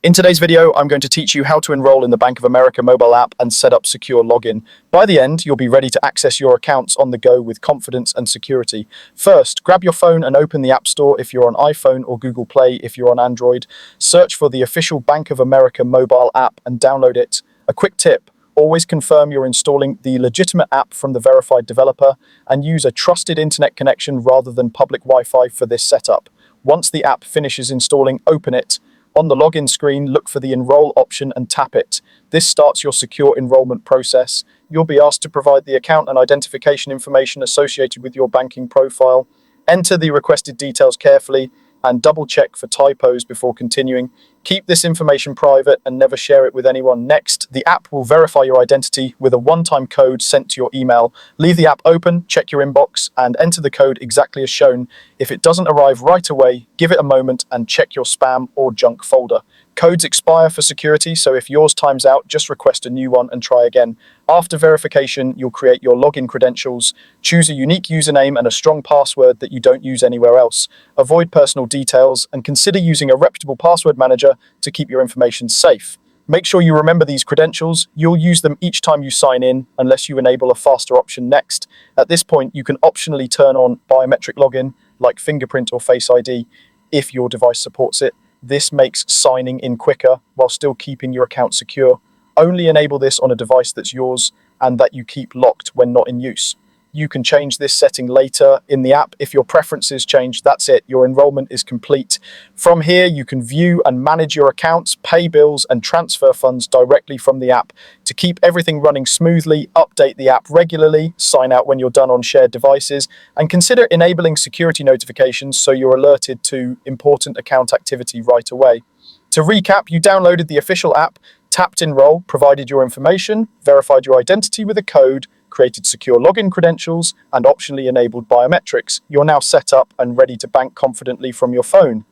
In today's video, I'm going to teach you how to enroll in the Bank of America mobile app and set up secure login. By the end, you'll be ready to access your accounts on the go with confidence and security. First, grab your phone and open the App Store if you're on iPhone or Google Play if you're on Android. Search for the official Bank of America mobile app and download it. A quick tip: always confirm you're installing the legitimate app from the verified developer and use a trusted internet connection rather than public Wi-Fi for this setup. Once the app finishes installing, open it. On the login screen, look for the Enroll option and tap it. This starts your secure enrollment process. You'll be asked to provide the account and identification information associated with your banking profile. Enter the requested details carefully and double-check for typos before continuing. Keep this information private and never share it with anyone. Next, the app will verify your identity with a one-time code sent to your email. Leave the app open, check your inbox, and enter the code exactly as shown. If it doesn't arrive right away, give it a moment and check your spam or junk folder. Codes expire for security, so if yours times out, just request a new one and try again. After verification, you'll create your login credentials. Choose a unique username and a strong password that you don't use anywhere else. Avoid personal details and consider using a reputable password manager to keep your information safe. Make sure you remember these credentials. You'll use them each time you sign in, unless you enable a faster option next. At this point, you can optionally turn on biometric login, like fingerprint or Face ID, if your device supports it. This makes signing in quicker while still keeping your account secure. Only enable this on a device that's yours and that you keep locked when not in use. You can change this setting later in the app. If your preferences change, that's it. Your enrollment is complete. From here, you can view and manage your accounts, pay bills, and transfer funds directly from the app. To keep everything running smoothly, update the app regularly, sign out when you're done on shared devices, and consider enabling security notifications so you're alerted to important account activity right away. To recap, you downloaded the official app, tapped Enroll, provided your information, verified your identity with a code, created secure login credentials, and optionally enabled biometrics. You're now set up and ready to bank confidently from your phone.